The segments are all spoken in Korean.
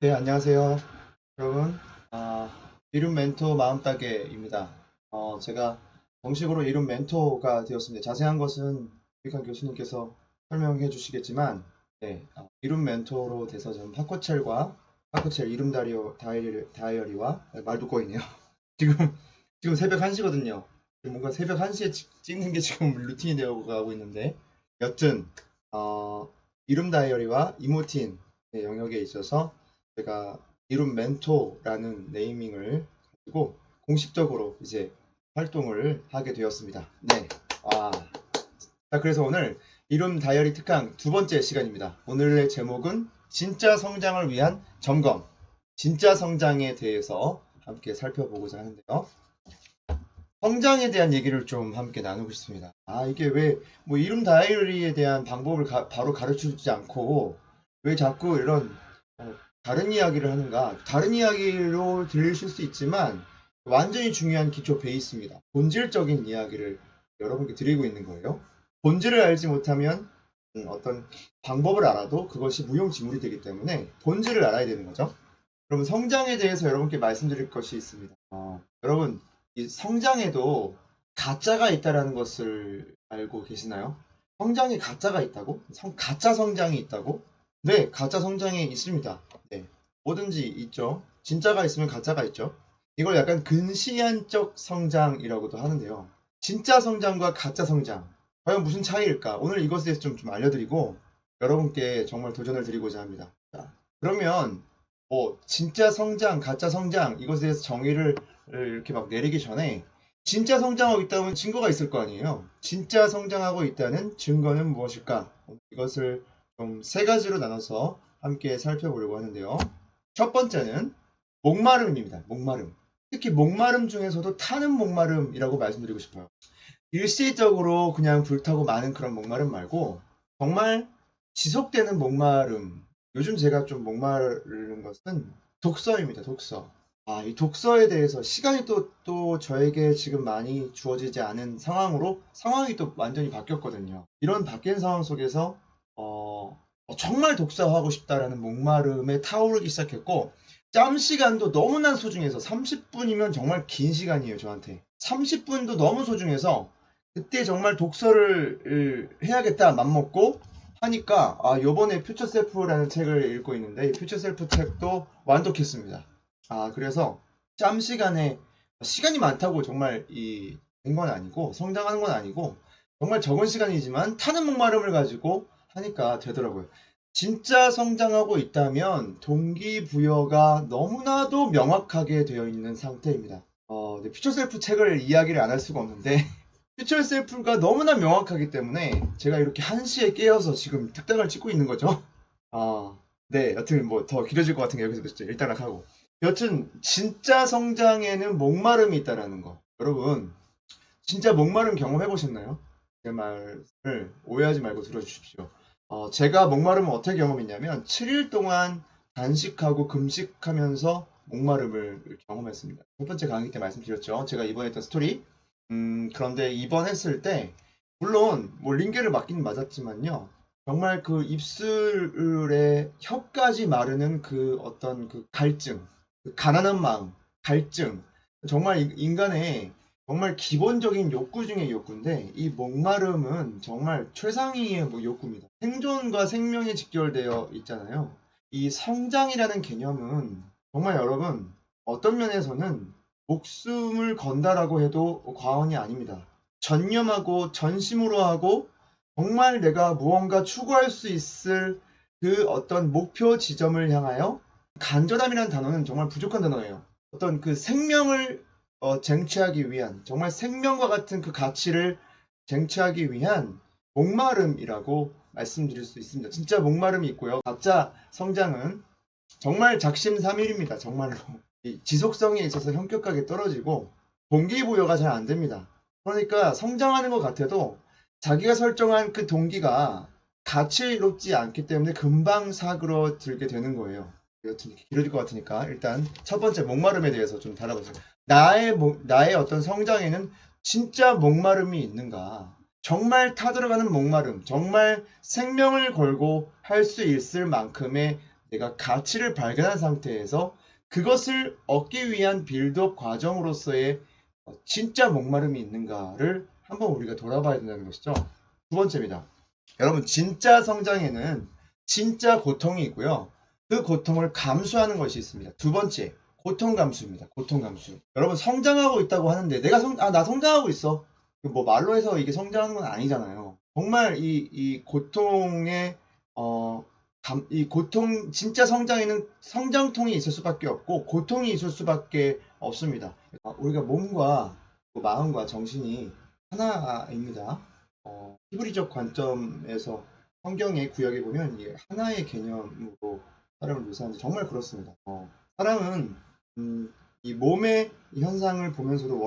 네, 안녕하세요. 여러분. 이름 멘토 마음따개입니다. 제가 정식으로 이름 멘토가 되었습니다. 자세한 것은 유익한 교수님께서 설명해 주시겠지만, 네, 이름 멘토로 돼서 저는 파코첼 이름 다이어리와 말도 꼬이네요. 지금, 지금 새벽 1시거든요. 뭔가 새벽 1시에 찍는 게 지금 루틴이 되어 가고 있는데, 여튼, 이름 다이어리와 이모틴 영역에 있어서 제가 이룸 멘토라는 네이밍을 가지고 공식적으로 이제 활동을 하게 되었습니다. 네. 아. 자, 그래서 오늘 이룸 다이어리 특강 두 번째 시간입니다. 오늘의 제목은 진짜 성장을 위한 점검. 진짜 성장에 대해서 함께 살펴보고자 하는데요. 성장에 대한 얘기를 좀 함께 나누고 싶습니다. 이게 왜, 뭐, 이룸 다이어리에 대한 방법을 바로 가르쳐 주지 않고, 왜 자꾸 이런 다른 이야기를 하는가? 다른 이야기로 들리실 수 있지만 완전히 중요한 기초 베이스입니다. 본질적인 이야기를 여러분께 드리고 있는 거예요. 본질을 알지 못하면 어떤 방법을 알아도 그것이 무용지물이 되기 때문에 본질을 알아야 되는 거죠. 그럼 성장에 대해서 여러분께 말씀드릴 것이 있습니다. 여러분, 이 성장에도 가짜가 있다는 것을 알고 계시나요? 성장에 가짜가 있다고? 가짜 성장이 있다고? 네, 가짜 성장이 있습니다. 네, 뭐든지 있죠. 진짜가 있으면 가짜가 있죠. 이걸 약간 근시안적 성장이라고도 하는데요. 진짜 성장과 가짜 성장, 과연 무슨 차이일까? 오늘 이것에 대해서 좀 알려드리고 여러분께 정말 도전을 드리고자 합니다. 자, 그러면 진짜 성장, 가짜 성장 이것에 대해서 정의를 이렇게 막 내리기 전에 진짜 성장하고 있다면 증거가 있을 거 아니에요. 진짜 성장하고 있다는 증거는 무엇일까? 이것을 좀 세 가지로 나눠서 함께 살펴보려고 하는데요. 첫 번째는 목마름입니다. 목마름. 특히 목마름 중에서도 타는 목마름이라고 말씀드리고 싶어요. 일시적으로 그냥 불타고 마는 그런 목마름 말고 정말 지속되는 목마름. 요즘 제가 좀 목마르는 것은 독서입니다. 독서. 이 독서에 대해서 시간이 또 저에게 지금 많이 주어지지 않은 상황이 또 완전히 바뀌었거든요. 이런 바뀐 상황 속에서 정말 독서하고 싶다라는 목마름에 타오르기 시작했고, 짬 시간도 너무나 소중해서 30분이면 정말 긴 시간이에요, 저한테. 30분도 너무 소중해서 그때 정말 독서를 해야겠다 맘먹고 하니까 요번에 퓨처 셀프라는 책을 읽고 있는데 이 퓨처 셀프 책도 완독했습니다. 그래서 짬 시간이 많다고 정말 된 건 아니고 성장하는 건 아니고 정말 적은 시간이지만 타는 목마름을 가지고 하니까 되더라고요. 진짜 성장하고 있다면 동기부여가 너무나도 명확하게 되어 있는 상태입니다. 퓨처 셀프 책을 이야기를 안 할 수가 없는데 퓨처 셀프가 너무나 명확하기 때문에 제가 이렇게 1시에 깨어서 지금 특강을 찍고 있는 거죠. 네, 여튼 뭐 더 길어질 것 같은 게 여기서 일단 하고. 여튼 진짜 성장에는 목마름이 있다라는 거. 여러분, 진짜 목마름 경험해 보셨나요? 제 말을 오해하지 말고 들어주십시오. 제가 목마름을 어떻게 경험했냐면 7일 동안 단식하고 금식하면서 목마름을 경험했습니다. 첫 번째 강의 때 말씀드렸죠. 제가 입원했던 스토리. 그런데 입원했을 때 물론 뭐 링겔을 맞긴 맞았지만요. 정말 그 입술에 혀까지 마르는 그 어떤 그 갈증, 그 가난한 마음, 갈증. 정말 인간의 정말 기본적인 욕구 중의 욕구인데 이 목마름은 정말 최상위의 뭐 욕구입니다. 생존과 생명에 직결되어 있잖아요. 이 성장이라는 개념은 정말 여러분 어떤 면에서는 목숨을 건다라고 해도 과언이 아닙니다. 전념하고 전심으로 하고 정말 내가 무언가 추구할 수 있을 그 어떤 목표 지점을 향하여 간절함이라는 단어는 정말 부족한 단어예요. 어떤 그 생명을 쟁취하기 위한 정말 생명과 같은 그 가치를 쟁취하기 위한 목마름이라고 말씀드릴 수 있습니다. 진짜 목마름이 있고요. 가짜 성장은 정말 작심삼일입니다. 정말로. 이 지속성에 있어서 현격하게 떨어지고 동기부여가 잘 안 됩니다. 그러니까 성장하는 것 같아도 자기가 설정한 그 동기가 가치롭지 않기 때문에 금방 사그러들게 되는 거예요. 여튼 길어질 것 같으니까 일단 첫 번째 목마름에 대해서 좀 다뤄보세요. 나의 어떤 성장에는 진짜 목마름이 있는가? 정말 타들어가는 목마름, 정말 생명을 걸고 할 수 있을 만큼의 내가 가치를 발견한 상태에서 그것을 얻기 위한 빌드업 과정으로서의 진짜 목마름이 있는가를 한번 우리가 돌아봐야 된다는 것이죠. 두 번째입니다. 여러분, 진짜 성장에는 진짜 고통이 있고요. 그 고통을 감수하는 것이 있습니다. 두 번째, 고통 감수입니다. 고통 감수. 여러분, 성장하고 있다고 하는데 나 성장하고 있어. 뭐 말로 해서 이게 성장하는 건 아니잖아요. 정말 이 고통의 이 고통, 진짜 성장에는 성장통이 있을 수밖에 없고 고통이 있을 수밖에 없습니다. 우리가 몸과 마음과 정신이 하나입니다. 히브리적 관점에서 성경의 구역에 보면 이게 하나의 개념으로 사람을 묘사하는데 정말 그렇습니다. 사람은 이 몸의 이 현상을 보면서도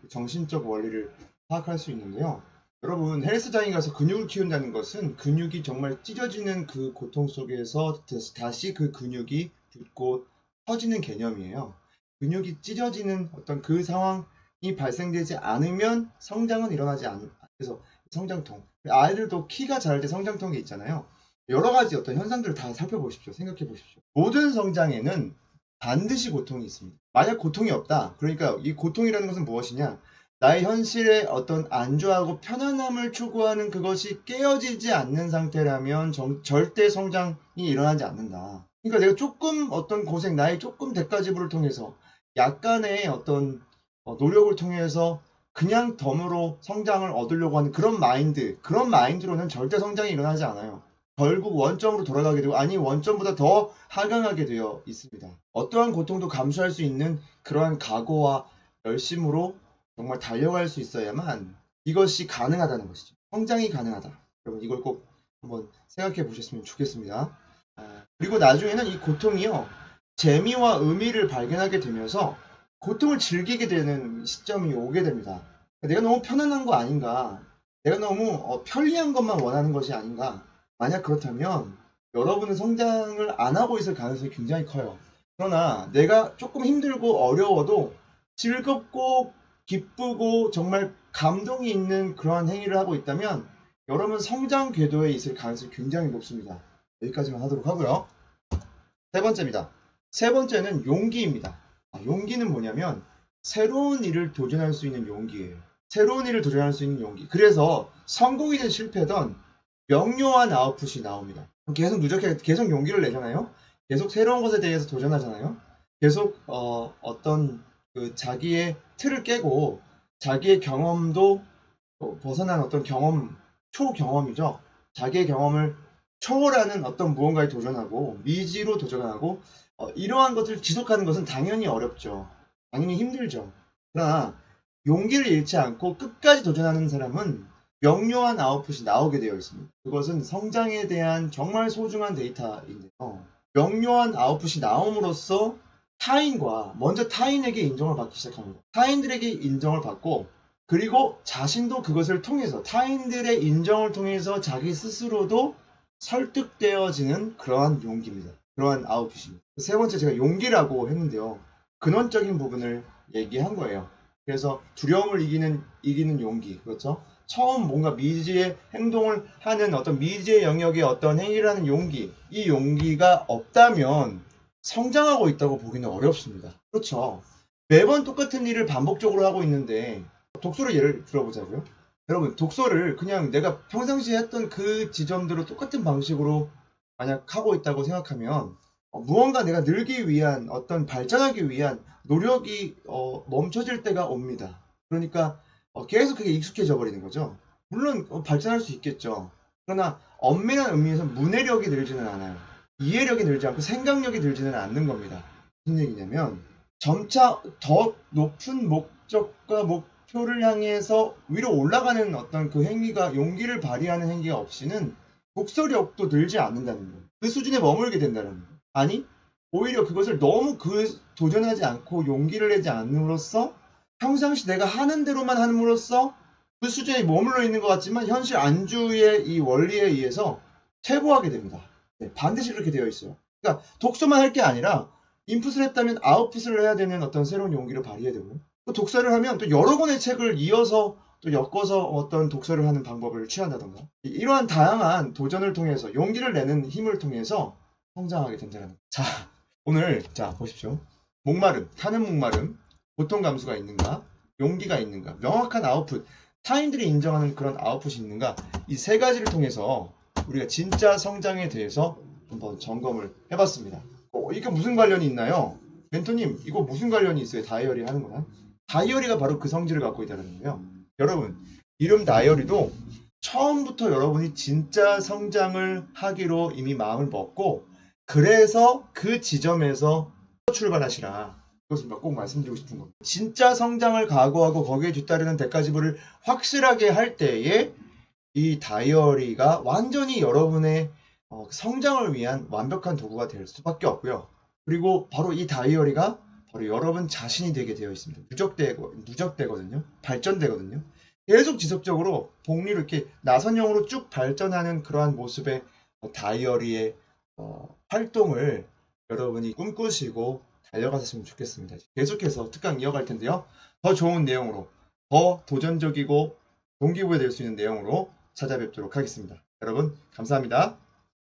정신적 원리를 파악할 수 있는데요. 여러분, 헬스장에 가서 근육을 키운다는 것은 근육이 정말 찢어지는 그 고통 속에서 다시 그 근육이 붙고 터지는 개념이에요. 근육이 찢어지는 어떤 그 상황이 발생되지 않으면 성장은 일어나지 않아서 성장통. 아이들도 키가 자랄 때 성장통이 있잖아요. 여러 가지 어떤 현상들을 다 살펴보십시오. 생각해 보십시오. 모든 성장에는 반드시 고통이 있습니다. 만약 고통이 없다. 그러니까 이 고통이라는 것은 무엇이냐? 나의 현실의 어떤 안주하고 편안함을 추구하는 그것이 깨어지지 않는 상태라면 절대 성장이 일어나지 않는다. 그러니까 내가 조금 어떤 고생, 나의 조금 대가지불을 통해서 약간의 어떤 노력을 통해서 그냥 덤으로 성장을 얻으려고 하는 그런 마인드로는 절대 성장이 일어나지 않아요. 결국 원점으로 돌아가게 되고, 아니 원점보다 더 하강하게 되어 있습니다. 어떠한 고통도 감수할 수 있는 그러한 각오와 열심으로 정말 달려갈 수 있어야만 이것이 가능하다는 것이죠. 성장이 가능하다. 여러분, 이걸 꼭 한번 생각해 보셨으면 좋겠습니다. 그리고 나중에는 이 고통이요, 재미와 의미를 발견하게 되면서 고통을 즐기게 되는 시점이 오게 됩니다. 내가 너무 편안한 거 아닌가? 내가 너무 편리한 것만 원하는 것이 아닌가? 만약 그렇다면 여러분은 성장을 안 하고 있을 가능성이 굉장히 커요. 그러나 내가 조금 힘들고 어려워도 즐겁고 기쁘고 정말 감동이 있는 그러한 행위를 하고 있다면 여러분 성장 궤도에 있을 가능성이 굉장히 높습니다. 여기까지만 하도록 하고요. 세 번째입니다. 세 번째는 용기입니다. 용기는 뭐냐면 새로운 일을 도전할 수 있는 용기예요. 새로운 일을 도전할 수 있는 용기. 그래서 성공이든 실패든 명료한 아웃풋이 나옵니다. 계속 누적해, 계속 용기를 내잖아요. 계속 새로운 것에 대해서 도전하잖아요. 계속 어떤 그 자기의 틀을 깨고 자기의 경험도 벗어난 어떤 경험, 초경험이죠. 자기의 경험을 초월하는 어떤 무언가에 도전하고 미지로 도전하고 이러한 것을 지속하는 것은 당연히 어렵죠. 당연히 힘들죠. 그러나 용기를 잃지 않고 끝까지 도전하는 사람은 명료한 아웃풋이 나오게 되어 있습니다. 그것은 성장에 대한 정말 소중한 데이터인데요. 명료한 아웃풋이 나옴으로써 먼저 타인에게 인정을 받기 시작합니다. 타인들에게 인정을 받고, 그리고 자신도 그것을 통해서, 타인들의 인정을 통해서 자기 스스로도 설득되어지는 그러한 용기입니다. 그러한 아웃풋입니다. 세 번째, 제가 용기라고 했는데요. 근원적인 부분을 얘기한 거예요. 그래서 두려움을 이기는 용기. 그렇죠? 처음 뭔가 미지의 행동을 하는 어떤 미지의 영역의 어떤 행위를 하는 용기. 이 용기가 없다면 성장하고 있다고 보기는 어렵습니다. 그렇죠. 매번 똑같은 일을 반복적으로 하고 있는데, 독서를 예를 들어보자고요. 여러분, 독서를 그냥 내가 평상시에 했던 그 지점대로 똑같은 방식으로 만약 하고 있다고 생각하면 무언가 내가 늘기 위한 어떤 발전하기 위한 노력이 멈춰질 때가 옵니다. 그러니까 계속 그게 익숙해져 버리는 거죠. 물론 발전할 수 있겠죠. 그러나 엄밀한 의미에서 문해력이 늘지는 않아요. 이해력이 늘지 않고 생각력이 늘지는 않는 겁니다. 무슨 얘기냐면 점차 더 높은 목적과 목표를 향해서 위로 올라가는 어떤 그 행위가, 용기를 발휘하는 행위가 없이는 독서력도 늘지 않는다는 거예요. 그 수준에 머물게 된다는 거예요. 아니, 오히려 그것을 너무 도전하지 않고 용기를 내지 않음으로써 평상시 내가 하는 대로만 함으로써 그 수준에 머물러 있는 것 같지만 현실 안주의 이 원리에 의해서 퇴보하게 됩니다. 네, 반드시 그렇게 되어 있어요. 그러니까 독서만 할 게 아니라 인풋을 했다면 아웃풋을 해야 되는 어떤 새로운 용기를 발휘해야 되고, 또 독서를 하면 또 여러 권의 책을 이어서 또 엮어서 어떤 독서를 하는 방법을 취한다던가, 이러한 다양한 도전을 통해서 용기를 내는 힘을 통해서 성장하게 된다는 거. 자, 오늘 자 보십시오. 목마름, 타는 목마름, 고통 감수가 있는가, 용기가 있는가, 명확한 아웃풋, 타인들이 인정하는 그런 아웃풋이 있는가, 이 세 가지를 통해서 우리가 진짜 성장에 대해서 한번 점검을 해봤습니다. 이게 무슨 관련이 있나요? 멘토님, 이거 무슨 관련이 있어요? 다이어리 하는 거랑? 다이어리가 바로 그 성질을 갖고 있다는 거예요. 여러분, 이름 다이어리도 처음부터 여러분이 진짜 성장을 하기로 이미 마음을 먹고, 그래서 그 지점에서 출발하시라. 그것을 꼭 말씀드리고 싶은 겁니다. 진짜 성장을 각오하고 거기에 뒤따르는 대가지불을 확실하게 할 때에 이 다이어리가 완전히 여러분의 성장을 위한 완벽한 도구가 될 수밖에 없고요. 그리고 바로 이 다이어리가 바로 여러분 자신이 되게 되어 있습니다. 누적되거든요. 발전되거든요. 계속 지속적으로 복리로 이렇게 나선형으로 쭉 발전하는 그러한 모습의 다이어리의 활동을 여러분이 꿈꾸시고 달려가셨으면 좋겠습니다. 계속해서 특강 이어갈 텐데요. 더 좋은 내용으로, 더 도전적이고 동기부여 될 수 있는 내용으로 찾아뵙도록 하겠습니다. 여러분 감사합니다.